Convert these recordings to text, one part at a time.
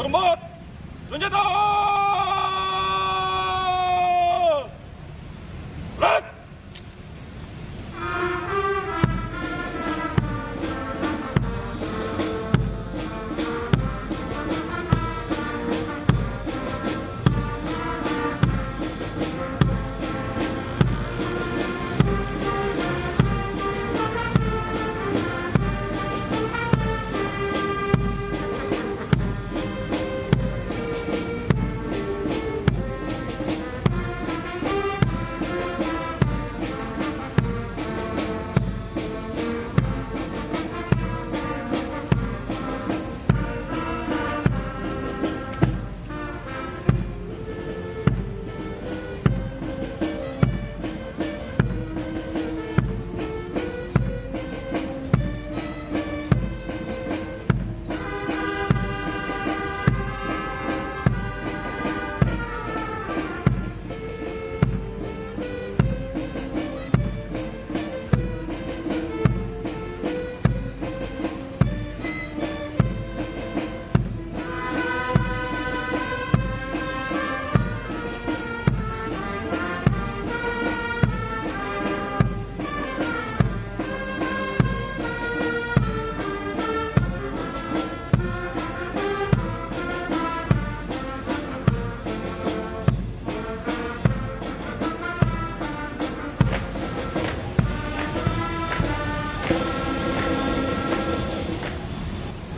Hormat, senjata! Red!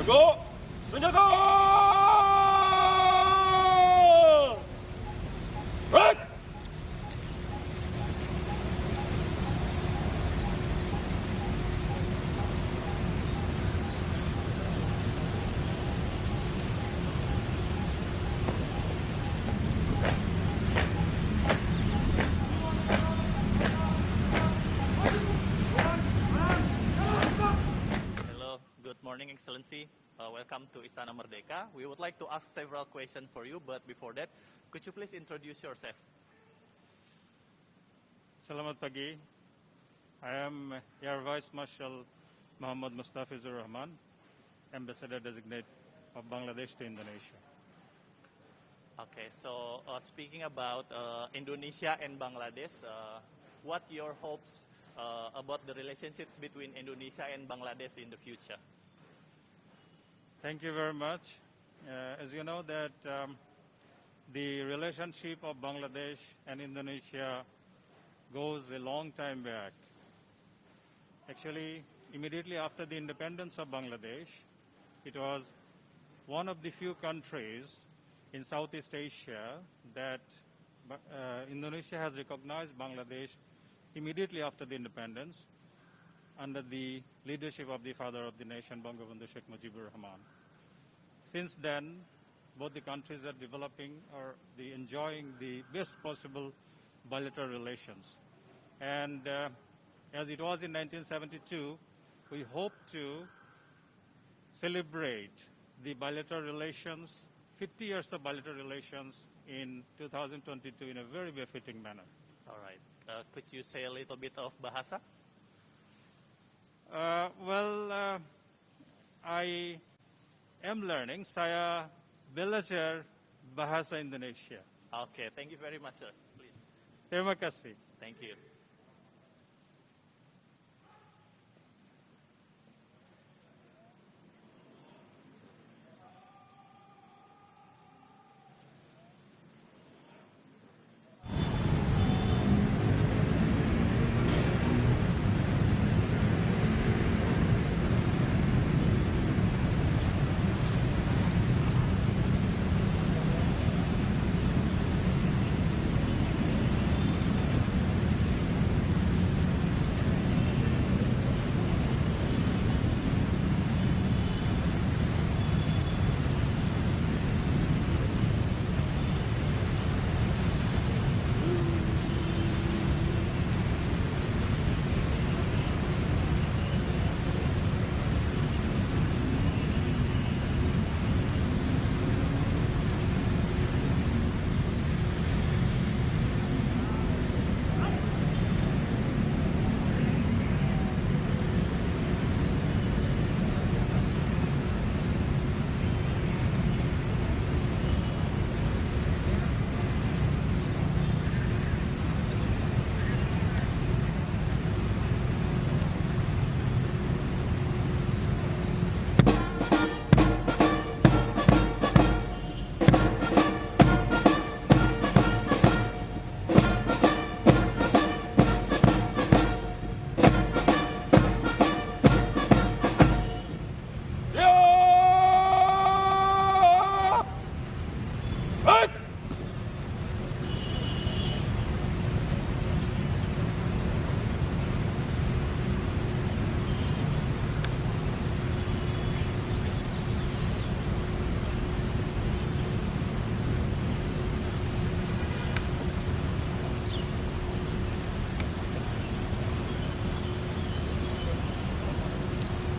Go! Senjata! Red! Hello, good morning, Excellency. Welcome to Istana Merdeka. We would like to ask several questions for you, but before that, could you please introduce yourself? Selamat pagi. I am Air Vice Marshal Muhammad Mustafizur Rahman, Ambassador Designate of Bangladesh to Indonesia. Okay, so speaking about Indonesia and Bangladesh, what your hopes about the relationships between Indonesia and Bangladesh in the future? Thank you very much. As you know that the relationship of Bangladesh and Indonesia goes a long time back. Actually, immediately after the independence of Bangladesh, it was one of the few countries in Southeast Asia that Indonesia has recognized Bangladesh immediately after the independence under the leadership of the father of the nation, Bangabandhu Sheikh Mujibur Rahman. Since then, both the countries are developing or enjoying the best possible bilateral relations. And as it was in 1972, we hope to celebrate the bilateral relations, 50 years of bilateral relations in 2022 in a very befitting manner. All right. Could you say a little bit of Bahasa? I am learning. Saya belajar bahasa Indonesia. Okay, thank you very much, sir. Please. Terima kasih. Thank you.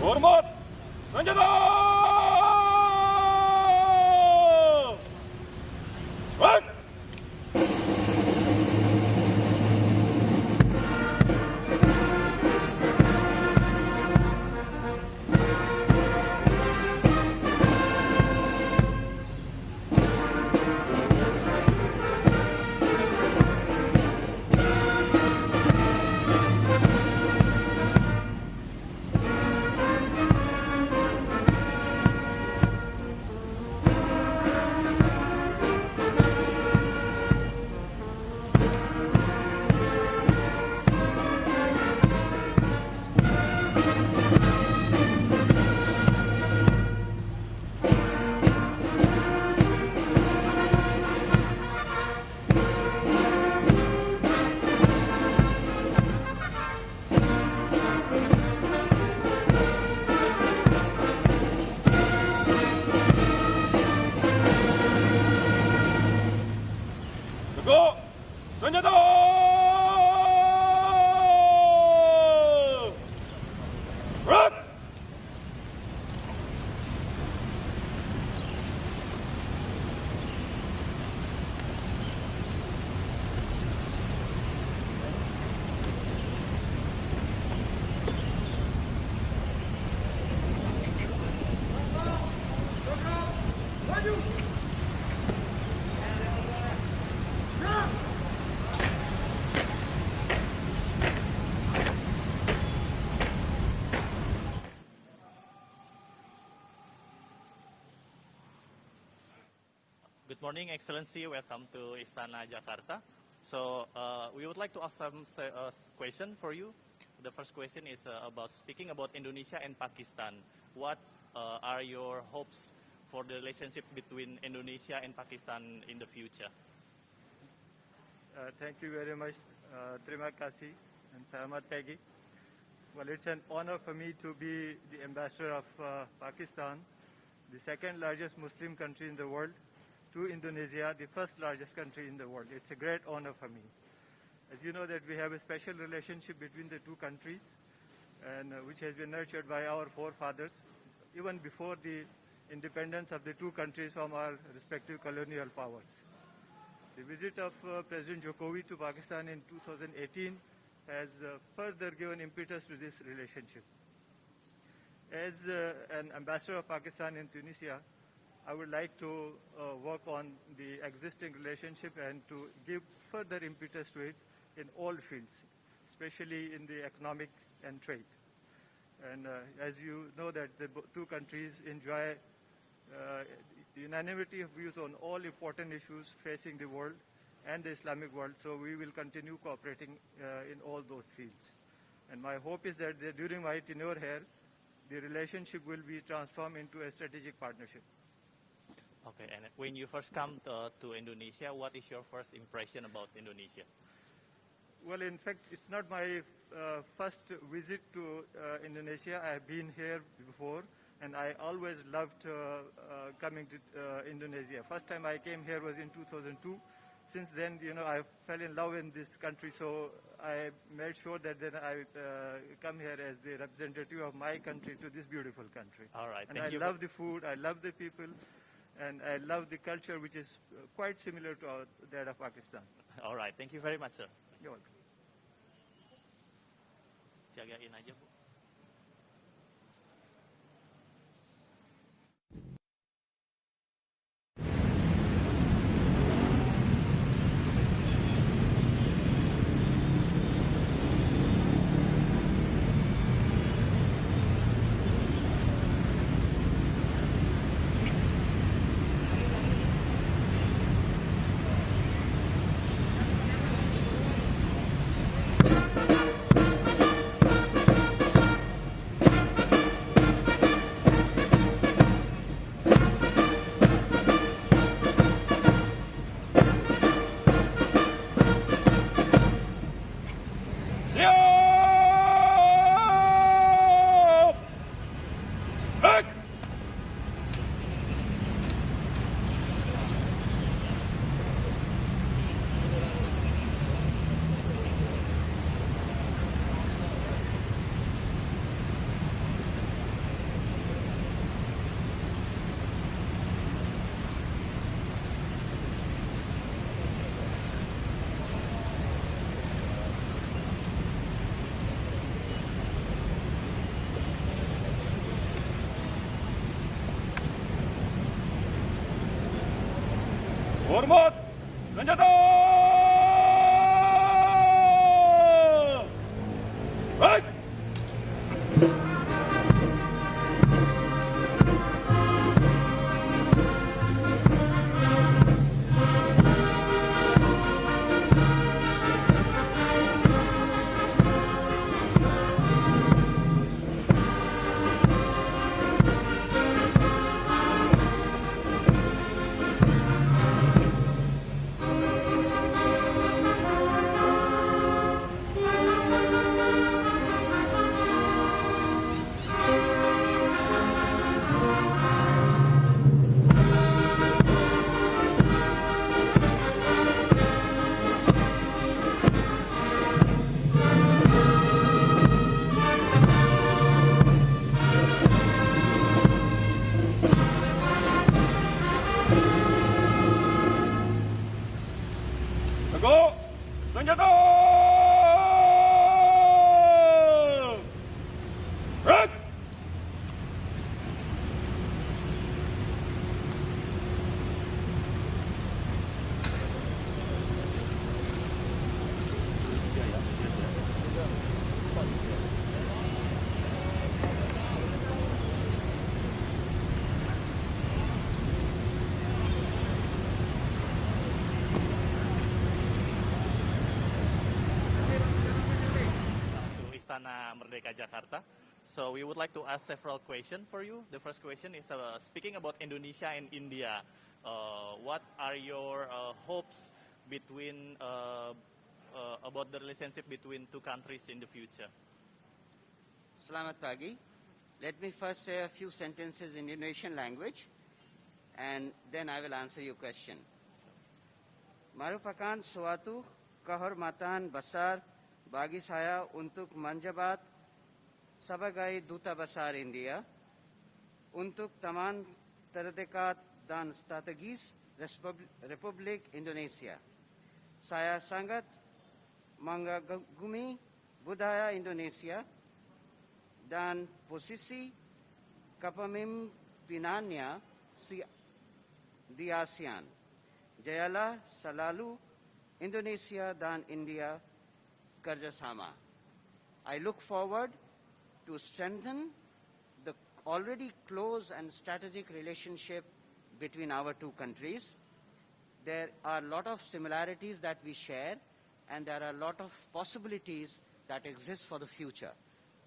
Hormat, senjata! Baik! Tegak, senjata! Berat! Good morning, Excellency. Welcome to Istana Jakarta. So we would like to ask some question for you. The first question is about speaking about Indonesia and Pakistan. What are your hopes for the relationship between Indonesia and Pakistan in the future? Thank you very much, terima kasih, and selamat pagi. Well, it's an honor for me to be the ambassador of Pakistan, the second largest Muslim country in the world, to Indonesia, the first largest country in the world. It's a great honor for me. As you know that we have a special relationship between the two countries, and which has been nurtured by our forefathers, even before the independence of the two countries from our respective colonial powers. The visit of President Joko Widodo to Pakistan in 2018 has further given impetus to this relationship. As an ambassador of Pakistan in Tunisia, I would like to work on the existing relationship and to give further impetus to it in all fields, especially in the economic and trade. And as you know that the two countries enjoy unanimity of views on all important issues facing the world and the Islamic world, so we will continue cooperating in all those fields. And my hope is that during my tenure here, the relationship will be transformed into a strategic partnership. Okay, and when you first come to Indonesia, what is your first impression about Indonesia? Well, in fact, it's not my first visit to Indonesia. I have been here before, and I always loved coming to Indonesia. First time I came here was in 2002. Since then, you know, I fell in love in this country, so I made sure that then I come here as the representative of my country to this beautiful country. All right, and thank you. I love the food, I love the people, and I love the culture, which is quite similar to that of Pakistan. All right, thank you very much, sir. You're welcome. Jagain aja, Bu. Hormat, senjata! Baik! Tegak, senjata! Break! To Istana Merdeka Jakarta. So we would like to ask several questions for you. The first question is speaking about Indonesia and India. What are your hopes between about the relationship between two countries in the future? Selamat pagi. Let me first say a few sentences in Indonesian language, and then I will answer your question. Merupakan suatu kehormatan besar bagi saya untuk menjabat sebagai Duta Besar India untuk teman terdekat dan strategis Republik Indonesia. Saya sangat mengagumi budaya Indonesia dan posisi kepemimpinannya di ASEAN. Jayalah selalu Indonesia dan India kerjasama. I look forward to strengthen the already close and strategic relationship between our two countries. There are a lot of similarities that we share, and there are a lot of possibilities that exist for the future.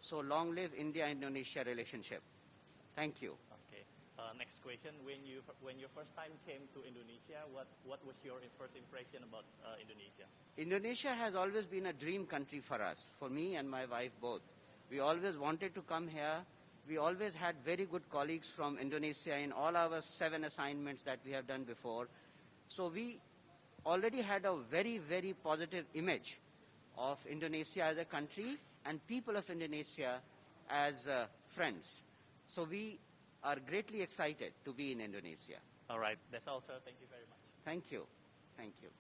So long live India-Indonesia relationship. Thank you. Okay. Next question. When you first time came to Indonesia, what was your first impression about Indonesia? Indonesia has always been a dream country for us, for me and my wife both. We always wanted to come here. We always had very good colleagues from Indonesia in all our 7 assignments that we have done before. So we already had a very, very positive image of Indonesia as a country and people of Indonesia as friends. So we are greatly excited to be in Indonesia. All right. That's all, sir. Thank you very much. Thank you. Thank you.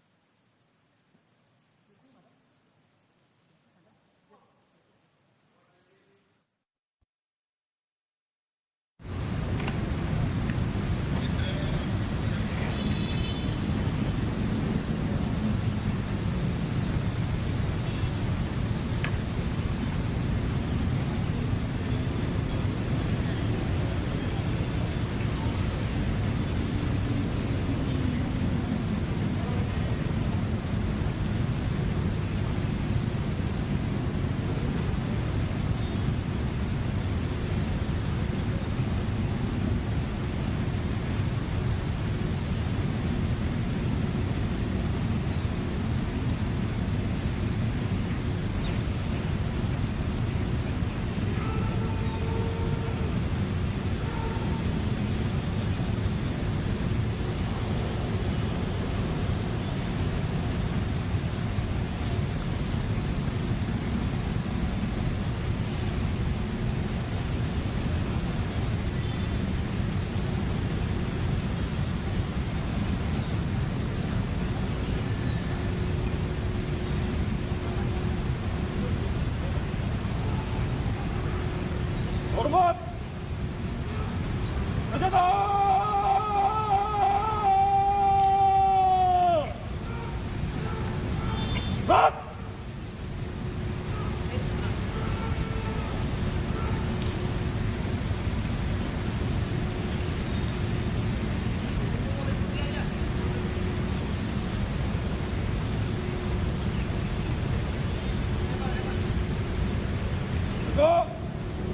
Tegak.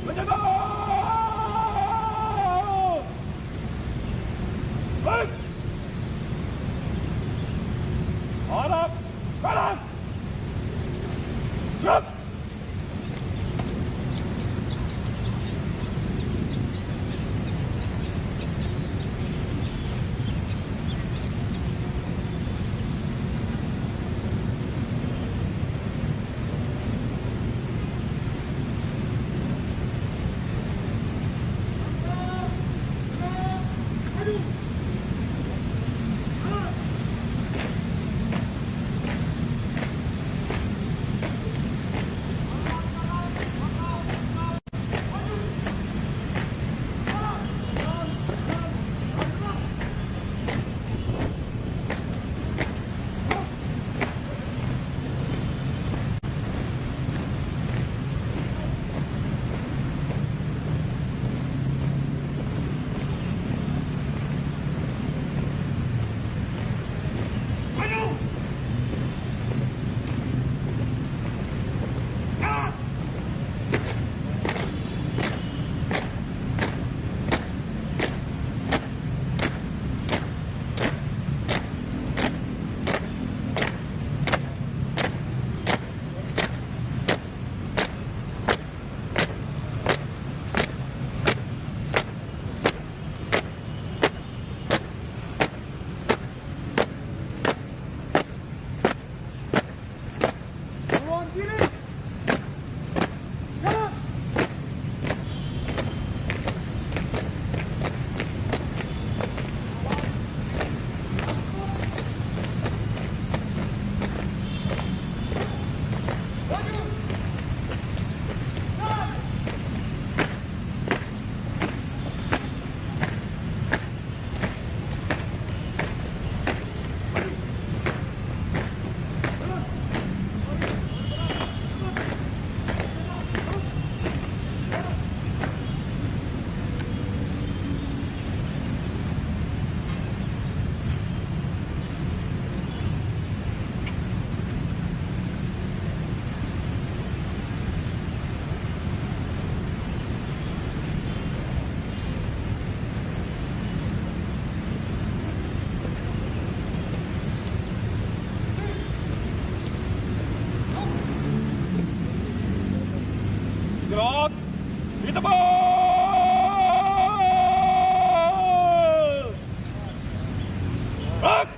Senjata. Baik. Hadap kanan. Gerak. Gerak. Di tempat. Gerak.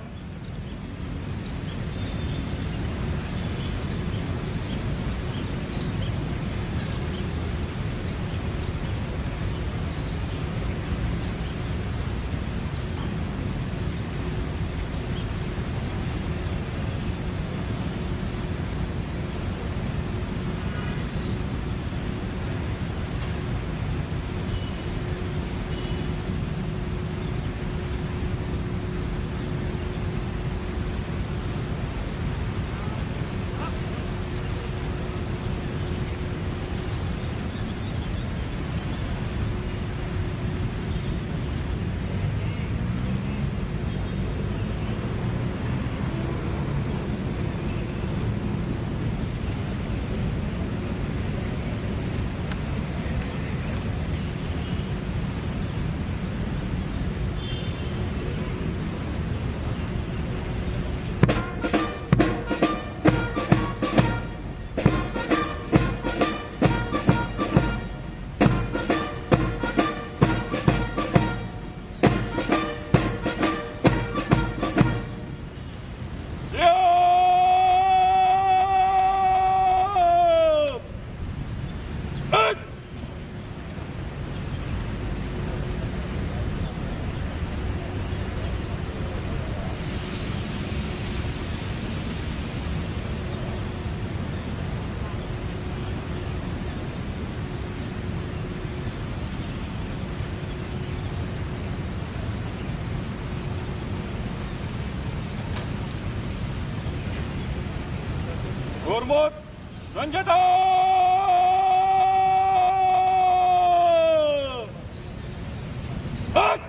Hormat, senjata! Hak!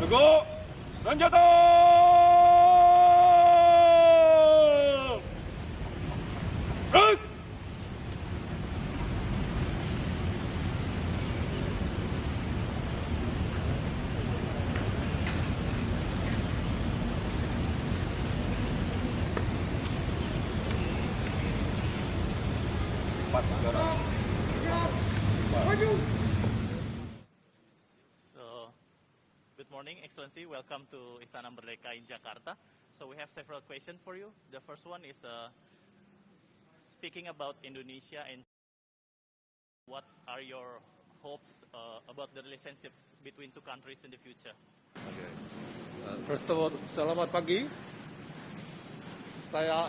Teguh senjata! Break! So, good morning, Excellency. Welcome to Istana Merdeka in Jakarta. So we have several questions for you. The first one is speaking about Indonesia and what are your hopes about the relationships between two countries in the future? Okay. First of all, selamat pagi. Saya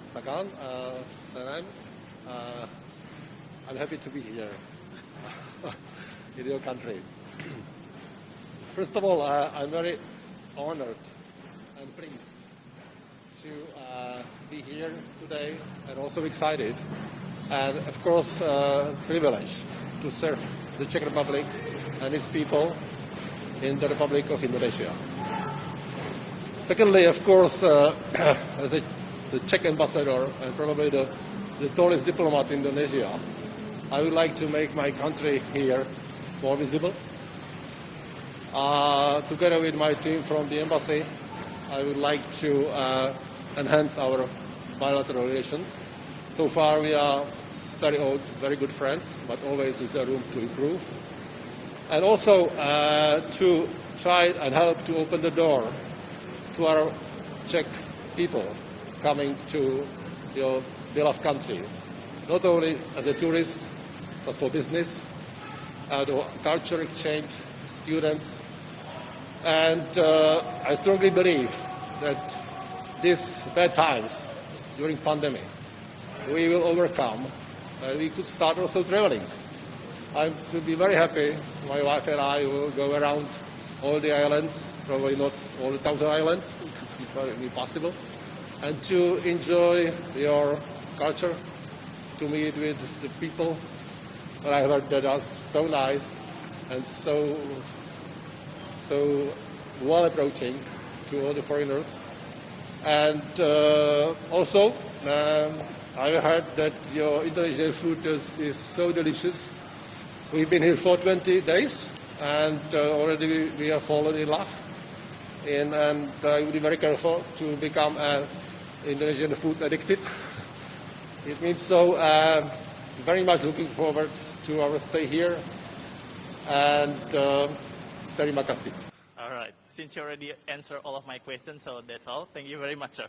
Sagan, Senan. I'm happy to be here in your country. First of all, I'm very honored and pleased to be here today, and also excited, and of course privileged to serve the Czech Republic and its people in the Republic of Indonesia. Secondly, of course, as the Czech ambassador and probably the tallest diplomat in Indonesia, I would like to make my country here more visible. Together with my team from the embassy, I would like to enhance our bilateral relations. So far we are very old, very good friends, but always is there room to improve. And also to try and help to open the door to our Czech people coming to your beloved country, not only as a tourist, but for business, the culture exchange, students. And I strongly believe that these bad times during pandemic, we will overcome, and we could start also traveling. I would be very happy, my wife and I will go around all the islands, probably not all the 1,000 islands, it's probably possible, and to enjoy your culture, to meet with the people that I heard that are so nice and so well approaching to all the foreigners. And also, I heard that your Indonesian food is so delicious. We've been here for 20 days, and already we have fallen in love. And I will be very careful to become Indonesian food addicted. It means so very much looking forward to our stay here. And terima kasih. All right. Since you already answered all of my questions, so that's all. Thank you very much, sir.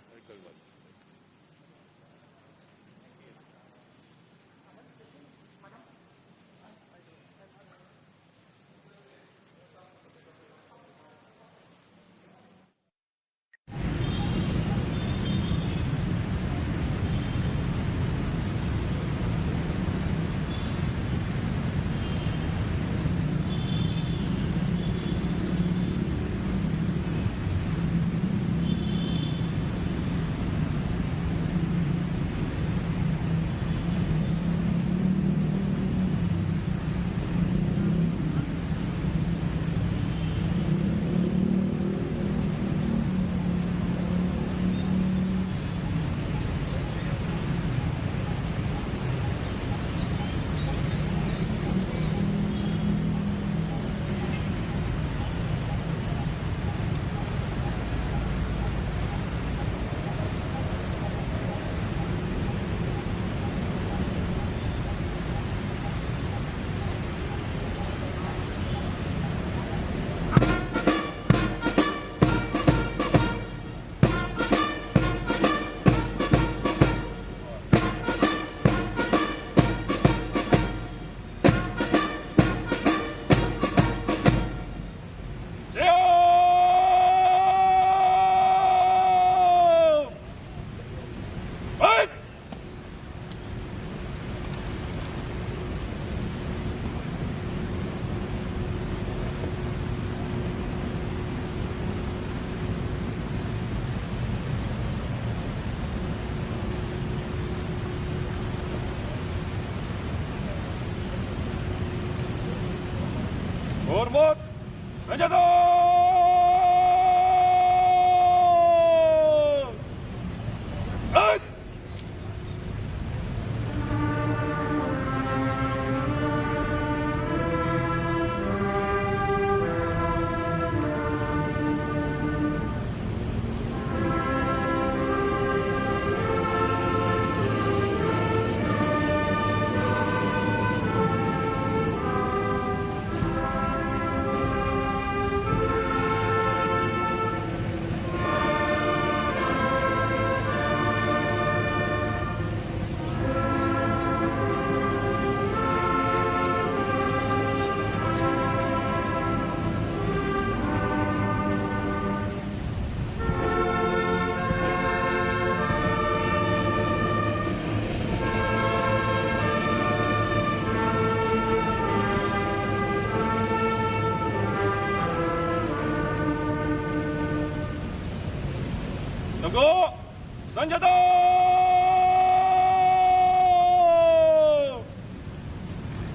Hormat, senjata! Baik! Tunggu! Senjata!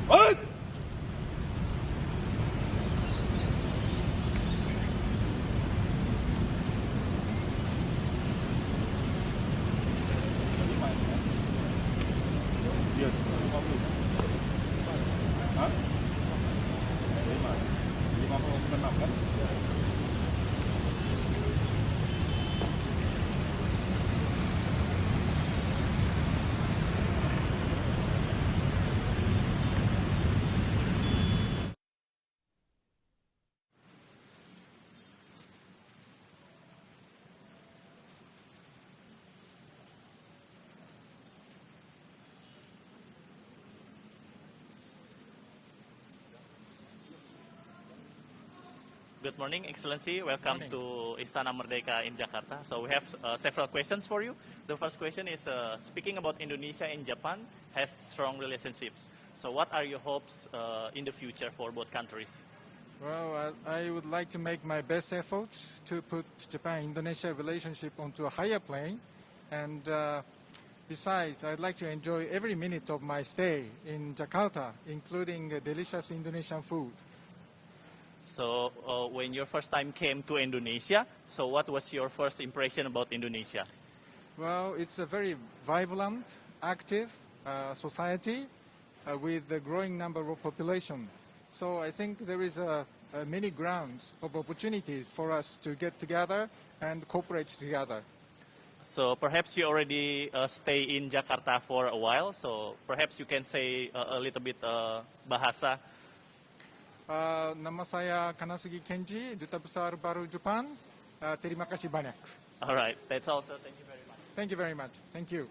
Baik! Hah? 56 kan? Good morning, Excellency. Welcome to Istana Merdeka in Jakarta. So we have several questions for you. The first question is, speaking about Indonesia and Japan has strong relationships. So what are your hopes in the future for both countries? Well, I would like to make my best efforts to put Japan-Indonesia relationship onto a higher plane. And besides, I'd like to enjoy every minute of my stay in Jakarta, including delicious Indonesian food. So when your first time came to Indonesia, so what was your first impression about Indonesia? Well, it's a very vibrant, active society with a growing number of population. So I think there is many grounds of opportunities for us to get together and cooperate together. So perhaps you already stay in Jakarta for a while, so perhaps you can say a little bit bahasa. Nama saya Kanasugi Kenji, Duta Besar baru Jepang. Terima kasih banyak. All right, that's all. So thank you very much. Thank you very much. Thank you.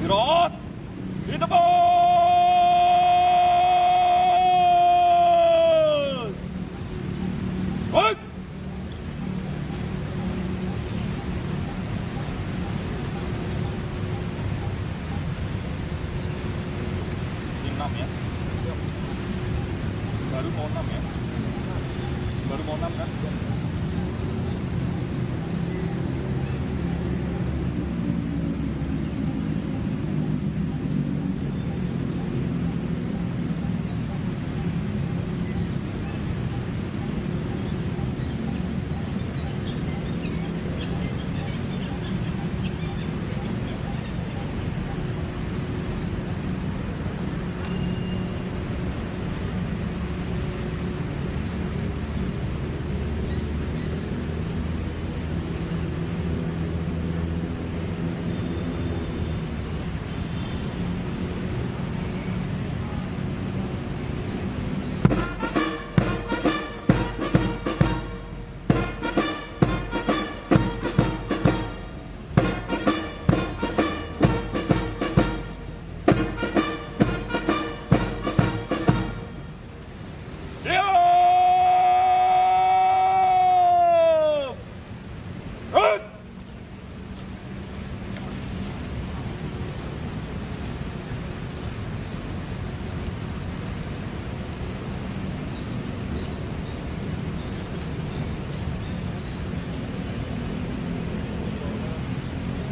Gerak! Di depan! Baik! Ini 6 ya? Baru mau 6 ya? Baru mau 6 kan?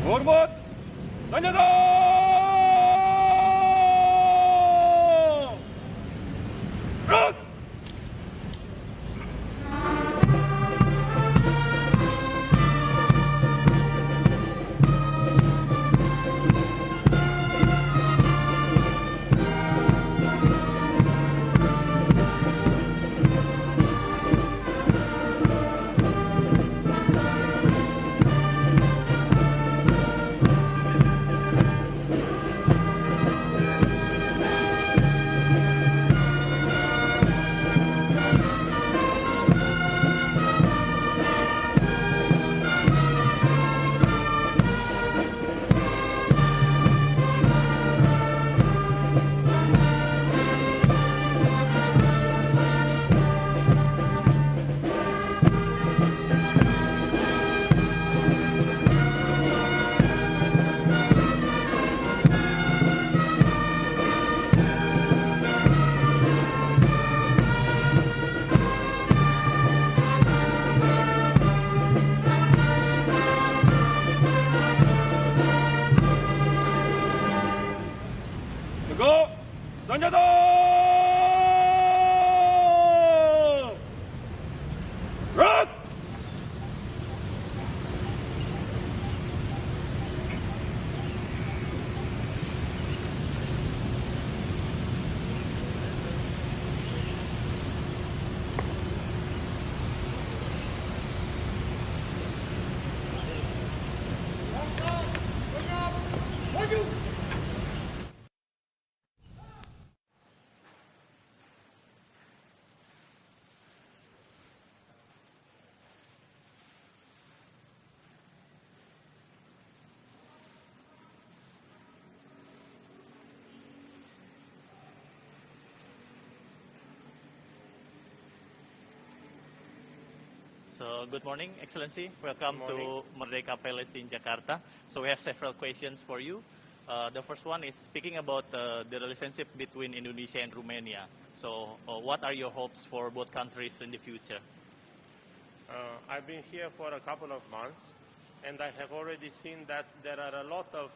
Hormat, senjata! Gerak! Tegak, senjata! Gerak! So, good morning, Excellency. Welcome to Merdeka Palace in Jakarta. So, we have several questions for you. The first one is speaking about the relationship between Indonesia and Romania. So, what are your hopes for both countries in the future? I've been here for a couple of months, and I have already seen that there are a lot of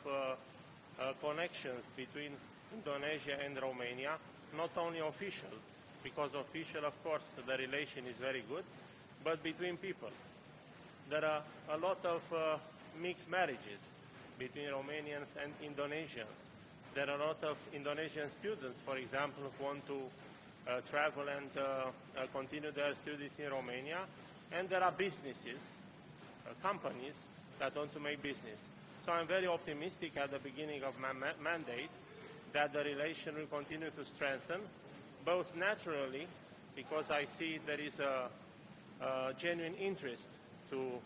connections between Indonesia and Romania, not only official, because official, of course, the relation is very good, but between people. There are a lot of mixed marriages between Romanians and Indonesians. There are a lot of Indonesian students, for example, who want to travel and continue their studies in Romania. And there are businesses, companies that want to make business. So I'm very optimistic at the beginning of my mandate that the relation will continue to strengthen, both naturally, because I see there is a genuine interest to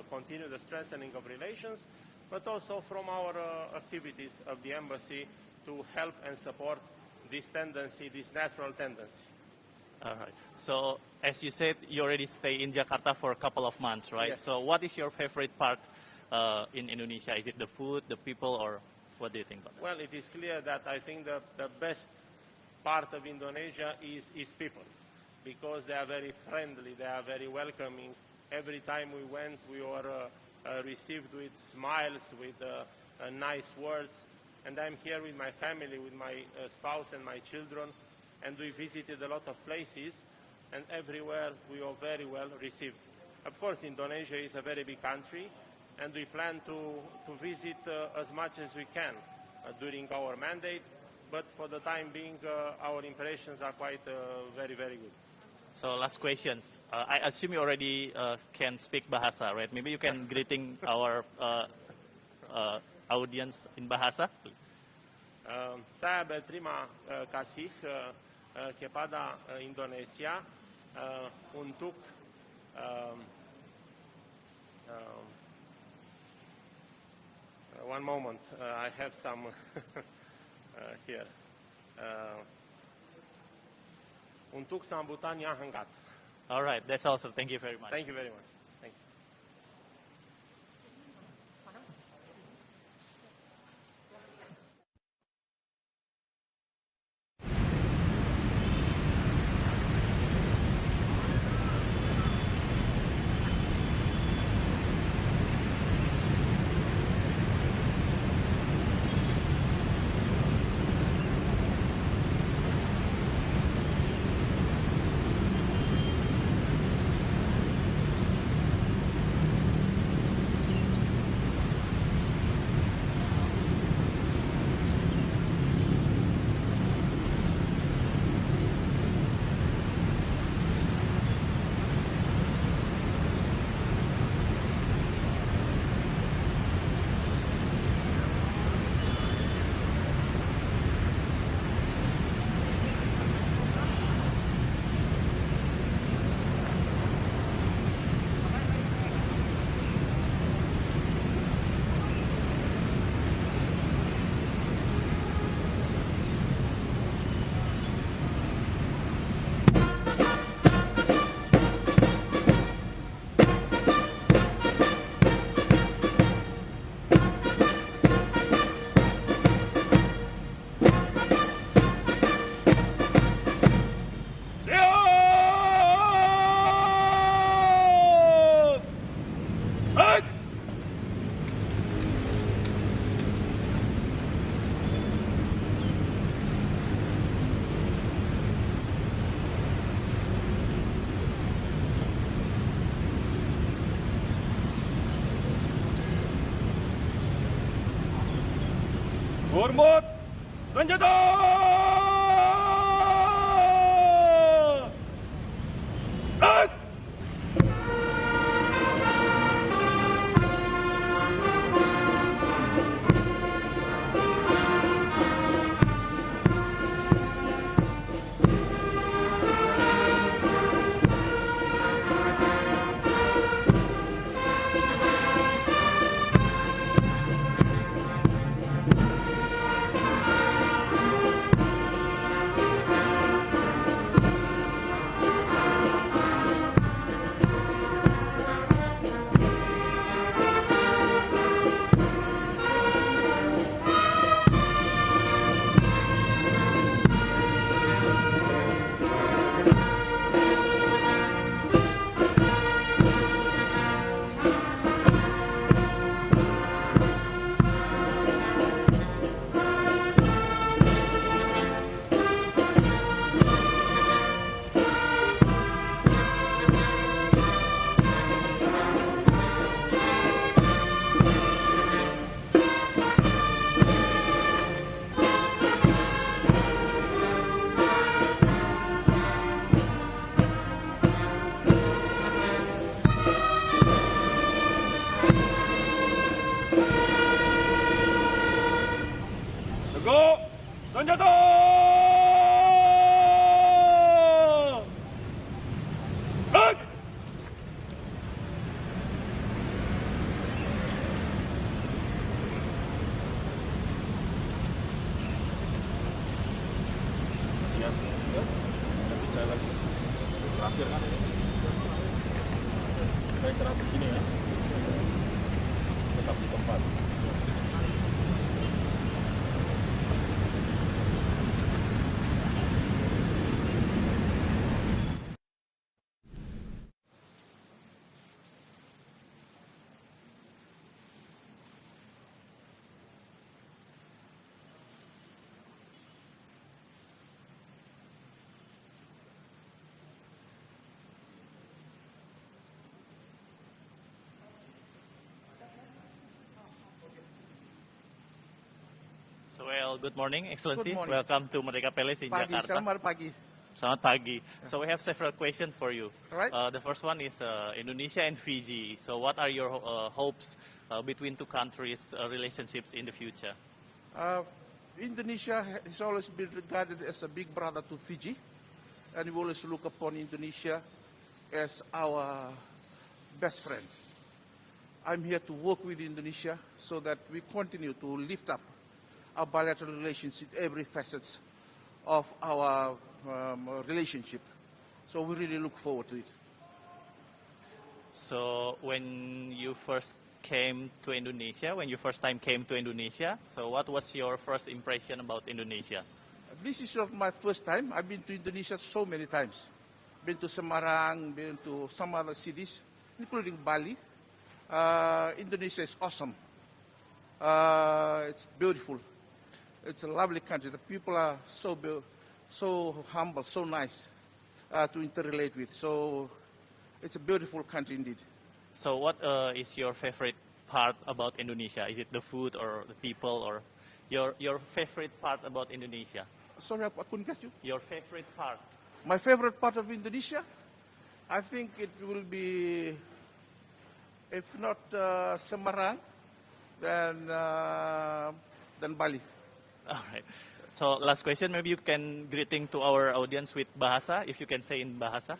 continue the strengthening of relations, but also from our activities of the embassy to help and support this tendency, this natural tendency. All right. So, as you said, you already stay in Jakarta for a couple of months, right? Yes. So, what is your favorite part in Indonesia? Is it the food, the people, or what do you think about that? Well, it is clear that I think the best part of Indonesia is people, because they are very friendly, they are very welcoming. Every time we went, we were received with smiles, with nice words. And I'm here with my family, with my spouse and my children, and we visited a lot of places, and everywhere we are very well received. Of course, Indonesia is a very big country, and we plan to visit as much as we can during our mandate, but for the time being, our impressions are quite very, very good. So, last questions. I assume you already can speak Bahasa, right? Maybe you can greeting our audience in Bahasa, please. Saya berterima kasih kepada Indonesia untuk one moment, I have some here. Untuk sambutan yang hangat. All right, that's also. Thank you very much. Thank you very much. Thank you. Baik. Hormat senjata! Baik. Tegak senjata! Baik. Ya, saya lagi terakhir kan ini. Saya terakhir sini ya. Tetap di tempat. So, well, good morning, Excellency. Good morning. Welcome to Merdeka Palace in Pagi, Jakarta. selamat pagi. Selamat pagi. So we have several questions for you. Alright. The first one is Indonesia and Fiji. So what are your hopes between two countries' relationships in the future? Indonesia has always been regarded as a big brother to Fiji, and we always look upon Indonesia as our best friend. I'm here to work with Indonesia so that we continue to lift up our bilateral relations in every facet of our relationship. So we really look forward to it. So when you first came to Indonesia, when you first time came to Indonesia, so what was your first impression about Indonesia? This is not my first time. I've been to Indonesia so many times. Been to Semarang, been to some other cities, including Bali. Indonesia is awesome. It's beautiful. It's a lovely country. The people are so humble, so nice to interrelate with. So it's a beautiful country indeed. So what is your favorite part about Indonesia? Is it the food or the people or your favorite part about Indonesia? Sorry, I couldn't catch you. Your favorite part? My favorite part of Indonesia? I think it will be, if not Semarang, then Bali. All right. So last question, maybe you can greeting to our audience with bahasa, if you can say in bahasa.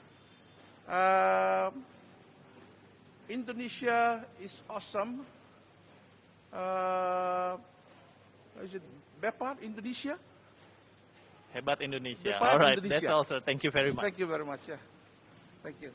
Indonesia is awesome. Is it Bepat Indonesia? Hebat Indonesia. Bepat All right, Indonesia. that's all, sir. Thank you very much. Thank you very much. Yeah. Thank you.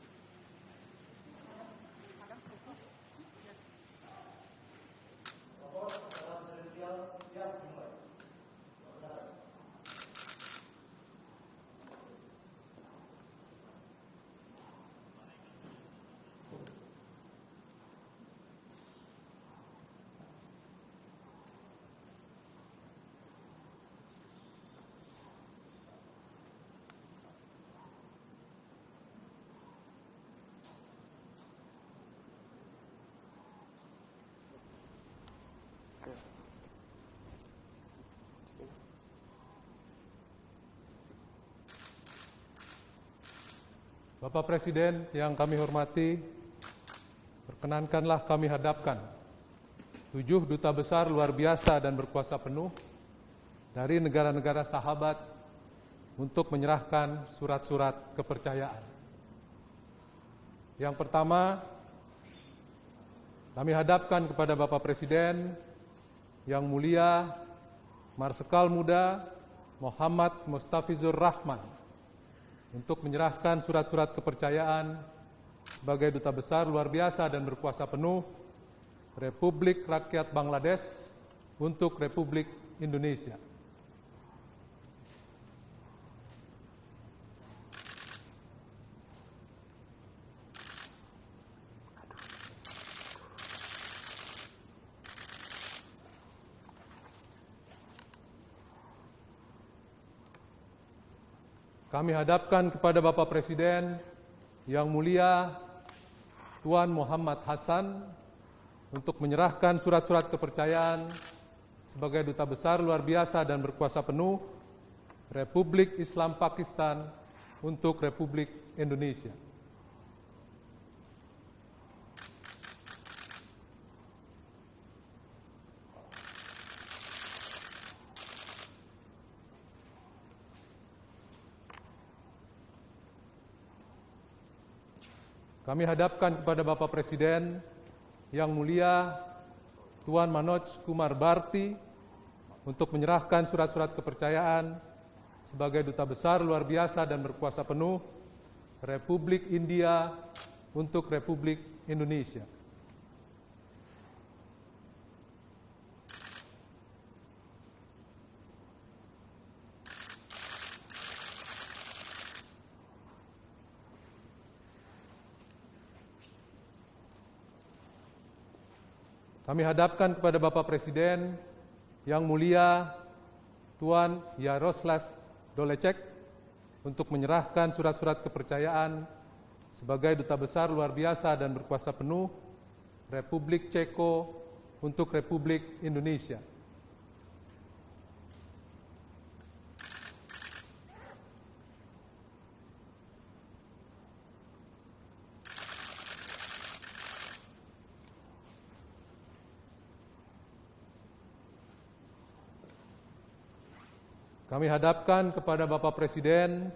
Bapak Presiden yang kami hormati, perkenankanlah kami hadapkan 7 Duta Besar Luar Biasa dan Berkuasa Penuh dari negara-negara sahabat untuk menyerahkan surat-surat kepercayaan. Yang pertama, kami hadapkan kepada Bapak Presiden yang mulia Marsikal Muda Muhammad Mustafizur Rahman untuk menyerahkan surat-surat kepercayaan sebagai Duta Besar Luar Biasa dan Berkuasa Penuh Republik Rakyat Bangladesh untuk Republik Indonesia. Kami hadapkan kepada Bapak Presiden yang mulia Tuan Muhammad Hasan untuk menyerahkan surat-surat kepercayaan sebagai Duta Besar Luar Biasa dan Berkuasa Penuh Republik Islam Pakistan untuk Republik Indonesia. Kami hadapkan kepada Bapak Presiden yang mulia Tuan Manoj Kumar Bharti untuk menyerahkan surat-surat kepercayaan sebagai Duta Besar Luar Biasa dan Berkuasa Penuh Republik India untuk Republik Indonesia. Kami hadapkan kepada Bapak Presiden yang mulia Tuan Yaroslav Dolecek untuk menyerahkan surat-surat kepercayaan sebagai Duta Besar Luar Biasa dan Berkuasa Penuh Republik Ceko untuk Republik Indonesia. Kami hadapkan kepada Bapak Presiden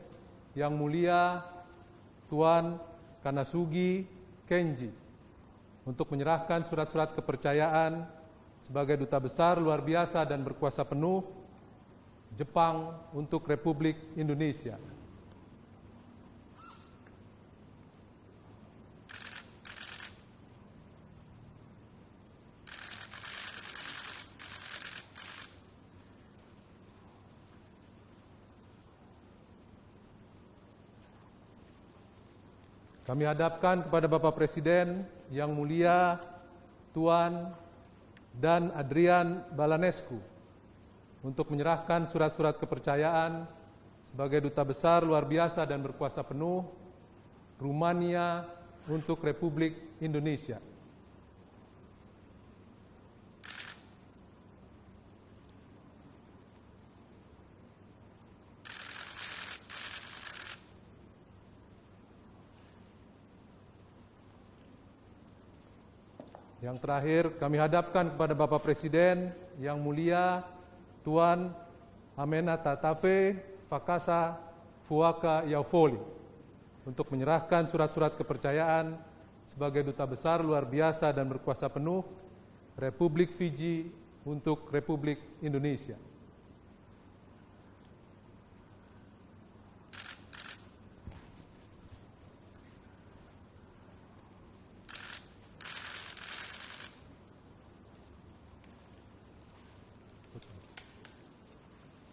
yang mulia Tuan Kanasugi Kenji untuk menyerahkan surat-surat kepercayaan sebagai Duta Besar Luar Biasa dan Berkuasa Penuh Jepang untuk Republik Indonesia. Kami hadapkan kepada Bapak Presiden yang mulia Tuan Dan Adrian Balanescu untuk menyerahkan surat-surat kepercayaan sebagai Duta Besar Luar Biasa dan Berkuasa Penuh Rumania untuk Republik Indonesia. Yang terakhir, kami hadapkan kepada Bapak Presiden yang mulia Tuan Amenata Tafe Fakasa Fuaka Yaufoli untuk menyerahkan surat-surat kepercayaan sebagai Duta Besar Luar Biasa dan Berkuasa Penuh Republik Fiji untuk Republik Indonesia.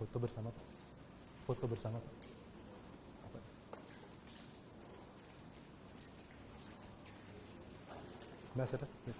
Foto bersama, Pak. Foto bersama, Pak. Mas, ada? Ya.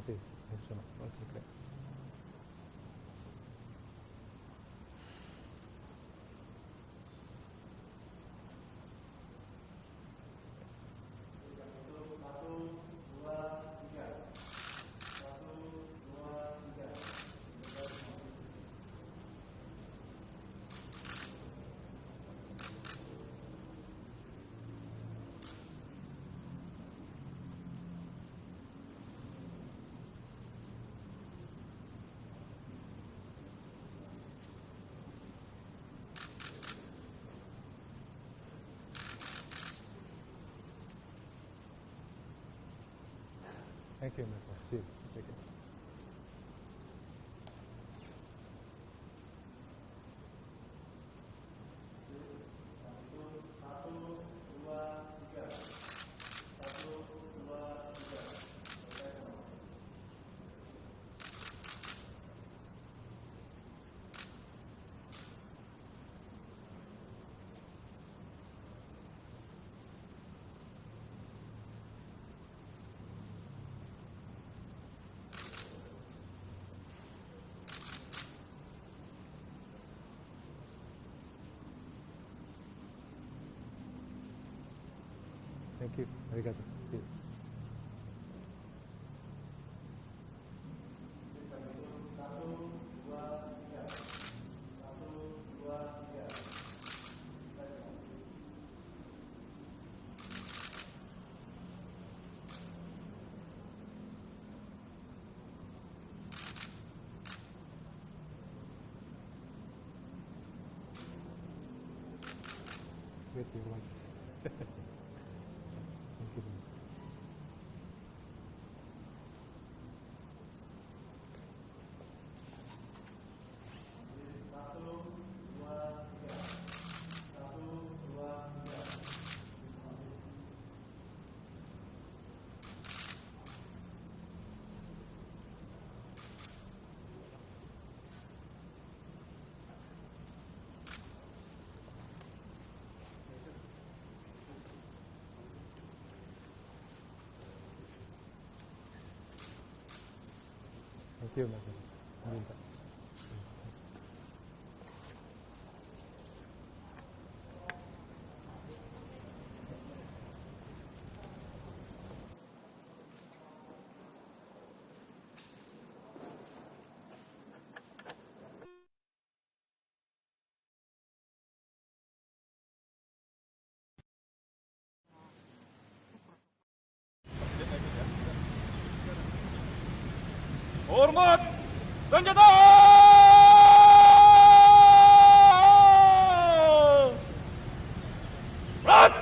kasih. Thank you, Mr. See you. Take care. Thank you. Arigato. See you. With your wife. Thank you so much. Thank you, Mas. Hormat senjata! Berat!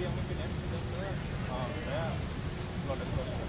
yang mimpin ya? Saya keluar dari proses.